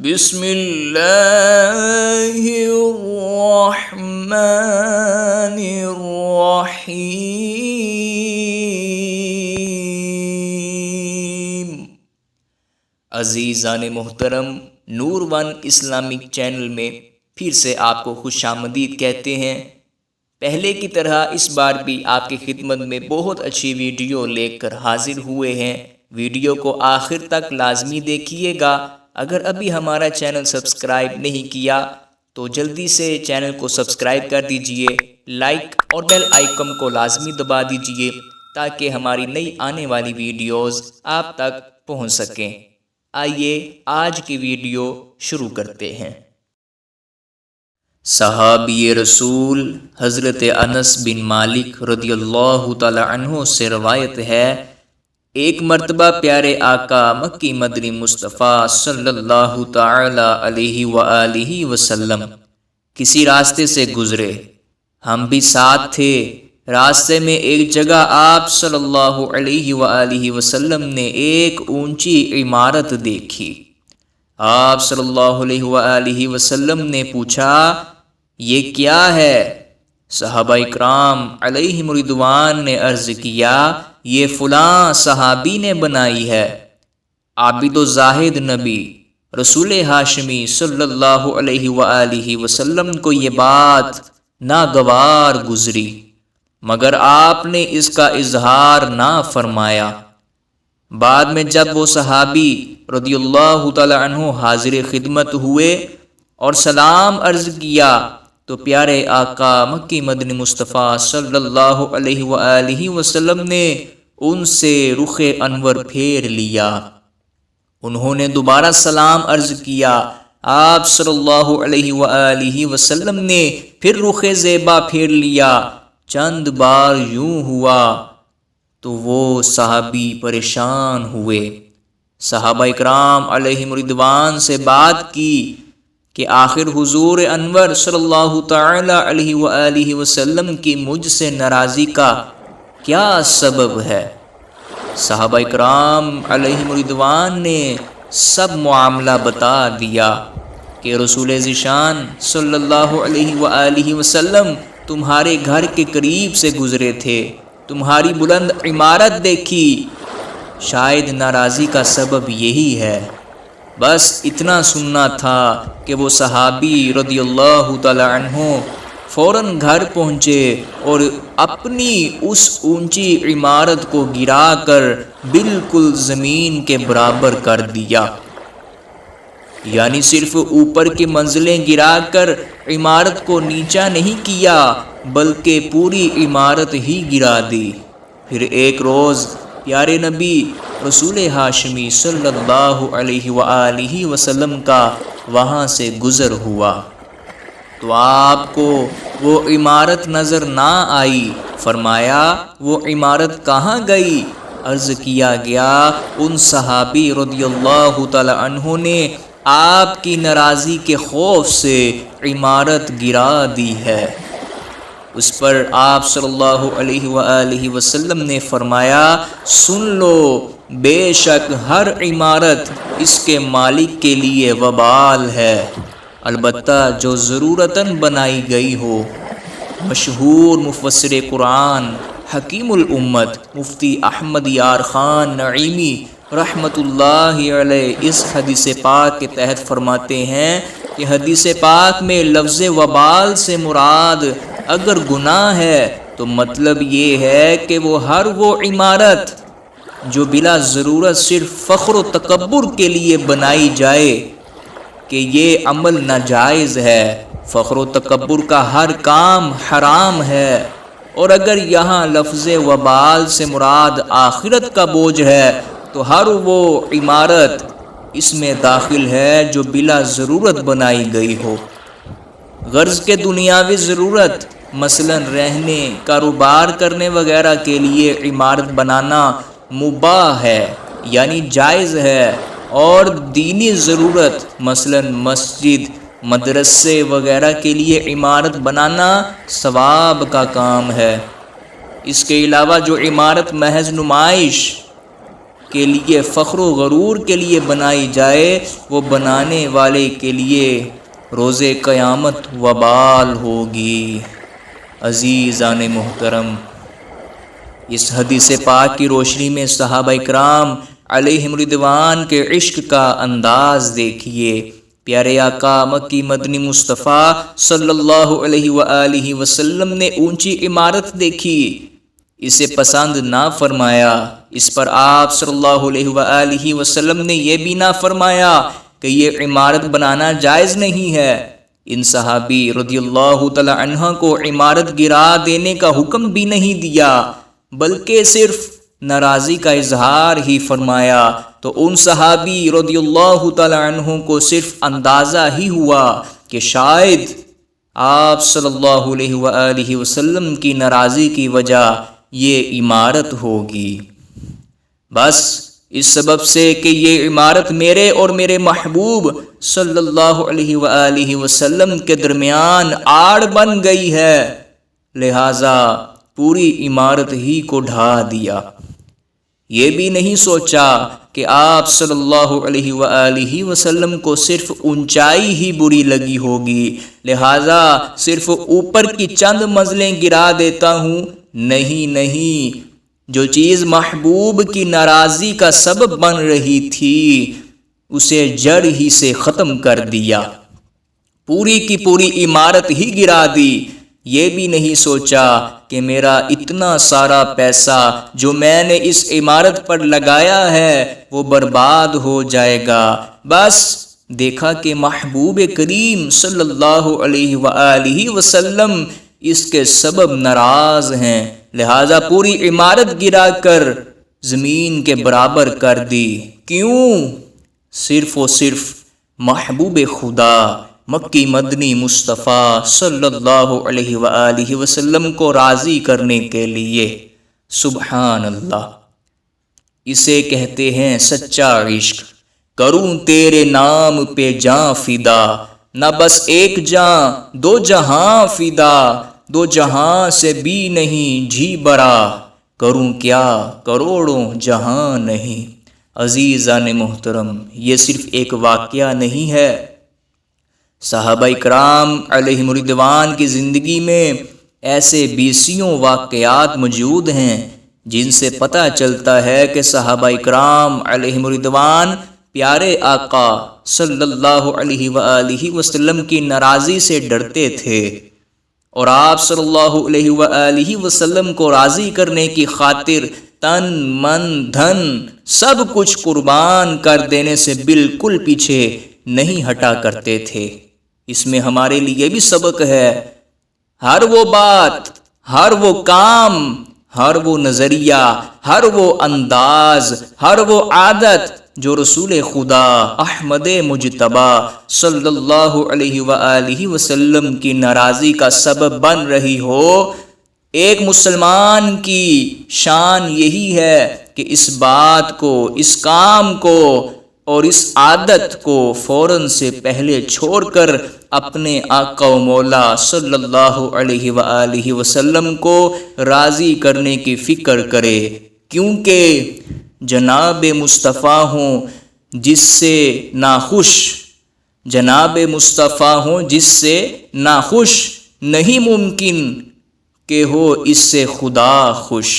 بسم اللہ الرحمن الرحیم۔ عزیزان محترم، نور ون اسلامک چینل میں پھر سے آپ کو خوش آمدید کہتے ہیں۔ پہلے کی طرح اس بار بھی آپ کی خدمت میں بہت اچھی ویڈیو لے کر حاضر ہوئے ہیں۔ ویڈیو کو آخر تک لازمی دیکھیے گا۔ اگر ابھی ہمارا چینل سبسکرائب نہیں کیا تو جلدی سے چینل کو سبسکرائب کر دیجئے، لائک اور بیل آئیکن کو لازمی دبا دیجئے تاکہ ہماری نئی آنے والی ویڈیوز آپ تک پہنچ سکیں۔ آئیے آج کی ویڈیو شروع کرتے ہیں۔ صحابی رسول حضرت انس بن مالک رضی اللہ تعالی عنہ سے روایت ہے، ایک مرتبہ پیارے آقا مکی مدنی مصطفیٰ صلی اللہ تعالی علیہ وآلہ وسلم کسی راستے سے گزرے، ہم بھی ساتھ تھے۔ راستے میں ایک جگہ آپ صلی اللہ علیہ وآلہ وسلم نے ایک اونچی عمارت دیکھی۔ آپ صلی اللہ علیہ وآلہ وسلم نے پوچھا، یہ کیا ہے؟ صحابہ اکرام علیہم رضوان نے عرض کیا، یہ فلاں صحابی نے بنائی ہے۔ عابد و زاہد نبی رسول ہاشمی صلی اللہ علیہ وآلہ وسلم کو یہ بات ناگوار گزری، مگر آپ نے اس کا اظہار نہ فرمایا۔ بعد میں جب وہ صحابی رضی اللہ تعالی عنہ حاضر خدمت ہوئے اور سلام عرض کیا تو پیارے آقا مکی مدنی مصطفیٰ صلی اللہ علیہ وآلہ وسلم نے ان سے رخ انور پھیر لیا۔ انہوں نے دوبارہ سلام عرض کیا، آپ صلی اللہ علیہ وآلہ وسلم نے پھر رخ زیبا پھیر لیا۔ چند بار یوں ہوا تو وہ صحابی پریشان ہوئے۔ صحابہ اکرام علیہم رضوان سے بات کی کہ آخر حضور انور صلی اللہ تعالی علیہ وآلہ وسلم کی مجھ سے ناراضی کا کیا سبب ہے؟ صحابہ اکرام علیہم رضوان نے سب معاملہ بتا دیا کہ رسول ذیشان صلی اللہ علیہ وآلہ وسلم تمہارے گھر کے قریب سے گزرے تھے، تمہاری بلند عمارت دیکھی، شاید ناراضی کا سبب یہی ہے۔ بس اتنا سننا تھا کہ وہ صحابی رضی اللہ تعالی عنہ فوراً گھر پہنچے اور اپنی اس اونچی عمارت کو گرا کر بالکل زمین کے برابر کر دیا، یعنی صرف اوپر کی منزلیں گرا کر عمارت کو نیچا نہیں کیا بلکہ پوری عمارت ہی گرا دی۔ پھر ایک روز پیارے نبی رسول ہاشمی صلی اللہ علیہ وآلہ وسلم کا وہاں سے گزر ہوا تو آپ کو وہ عمارت نظر نہ آئی۔ فرمایا، وہ عمارت کہاں گئی؟ عرض کیا گیا، ان صحابی رضی اللہ تعالی عنہ نے آپ کی ناراضی کے خوف سے عمارت گرا دی ہے۔ اس پر آپ صلی اللہ علیہ وآلہ وسلم نے فرمایا، سن لو، بے شک ہر عمارت اس کے مالک کے لیے وبال ہے، البتہ جو ضرورتاً بنائی گئی ہو۔ مشہور مفسر قرآن حکیم الامت مفتی احمد یار خان نعیمی رحمۃ اللہ علیہ اس حدیث پاک کے تحت فرماتے ہیں کہ حدیث پاک میں لفظ وبال سے مراد اگر گناہ ہے تو مطلب یہ ہے کہ ہر وہ عمارت جو بلا ضرورت صرف فخر و تکبر کے لیے بنائی جائے کہ یہ عمل ناجائز ہے۔ فخر و تکبر کا ہر کام حرام ہے، اور اگر یہاں لفظ وبال سے مراد آخرت کا بوجھ ہے تو ہر وہ عمارت اس میں داخل ہے جو بلا ضرورت بنائی گئی ہو۔ غرض کے دنیاوی ضرورت مثلا رہنے، کاروبار کرنے وغیرہ کے لیے عمارت بنانا مباح ہے یعنی جائز ہے، اور دینی ضرورت مثلا مسجد، مدرسے وغیرہ کے لیے عمارت بنانا ثواب کا کام ہے۔ اس کے علاوہ جو عمارت محض نمائش کے لیے فخر و غرور کے لیے بنائی جائے، وہ بنانے والے کے لیے روز قیامت وبال ہوگی۔ عزیزان محترم، اس حدیث پاک کی روشنی میں صحابہ کرام علیہم رضوان کے عشق کا انداز دیکھیے۔ پیارے آقا مکی مدنی مصطفیٰ صلی اللہ علیہ وآلہ وسلم نے اونچی عمارت دیکھی، اسے پسند نہ فرمایا۔ اس پر آپ صلی اللہ علیہ وآلہ وسلم نے یہ بھی نہ فرمایا کہ یہ عمارت بنانا جائز نہیں ہے۔ ان صحابی رضی اللہ تعالی عنہ کو عمارت گرا دینے کا حکم بھی نہیں دیا، بلکہ صرف ناراضی کا اظہار ہی فرمایا۔ تو ان صحابی رضی اللہ تعالی عنہ کو صرف اندازہ ہی ہوا کہ شاید آپ صلی اللہ علیہ وآلہ وسلم کی ناراضی کی وجہ یہ عمارت ہوگی۔ بس اس سبب سے کہ یہ عمارت میرے اور میرے محبوب صلی اللہ علیہ وآلہ وسلم کے درمیان آڑ بن گئی ہے، لہٰذا پوری عمارت ہی کو ڈھا دیا۔ یہ بھی نہیں سوچا کہ آپ صلی اللہ علیہ وآلہ وسلم کو صرف اونچائی ہی بری لگی ہوگی، لہٰذا صرف اوپر کی چند منزلیں گرا دیتا ہوں۔ نہیں، جو چیز محبوب کی ناراضی کا سبب بن رہی تھی اسے جڑ ہی سے ختم کر دیا، پوری کی پوری عمارت ہی گرا دی۔ یہ بھی نہیں سوچا کہ میرا اتنا سارا پیسہ جو میں نے اس عمارت پر لگایا ہے وہ برباد ہو جائے گا۔ بس دیکھا کہ محبوب کریم صلی اللہ علیہ وآلہ وسلم اس کے سبب ناراض ہیں، لہٰذا پوری عمارت گرا کر زمین کے برابر کر دی۔ کیوں؟ صرف و صرف محبوب خدا مکی مدنی مصطفیٰ صلی اللہ علیہ وآلہ وسلم کو راضی کرنے کے لیے۔ سبحان اللہ، اسے کہتے ہیں سچا عشق۔ کروں تیرے نام پہ جاں فدا، نہ بس ایک جاں دو جہاں فدا، دو جہاں سے بھی نہیں جی برا، کروں کیا کروڑوں جہاں نہیں۔ عزیزان محترم، یہ صرف ایک واقعہ نہیں ہے، صحابہ کرام علیہم رضوان کی زندگی میں ایسے بیسیوں واقعات موجود ہیں جن سے پتہ چلتا ہے کہ صحابہ کرام علیہم رضوان پیارے آقا صلی اللہ علیہ وآلہ وسلم کی ناراضی سے ڈرتے تھے، اور آپ صلی اللہ علیہ وآلہ وسلم کو راضی کرنے کی خاطر تن من دھن سب کچھ قربان کر دینے سے بالکل پیچھے نہیں ہٹا کرتے تھے۔ اس میں ہمارے لیے بھی سبق ہے، ہر وہ بات، ہر وہ کام، ہر وہ نظریہ، ہر وہ انداز، ہر وہ عادت جو رسول خدا احمد مجتبی صلی اللہ علیہ وآلہ وسلم کی ناراضی کا سبب بن رہی ہو، ایک مسلمان کی شان یہی ہے کہ اس بات کو، اس کام کو اور اس عادت کو فوراً سے پہلے چھوڑ کر اپنے آقا و مولا صلی اللہ علیہ وآلہ وسلم کو راضی کرنے کی فکر کرے، کیونکہ جناب مصطفیٰ ہوں جس سے ناخوش، جناب مصطفیٰ ہوں جس سے ناخوش نہیں ممکن کہ ہو اس سے خدا خوش۔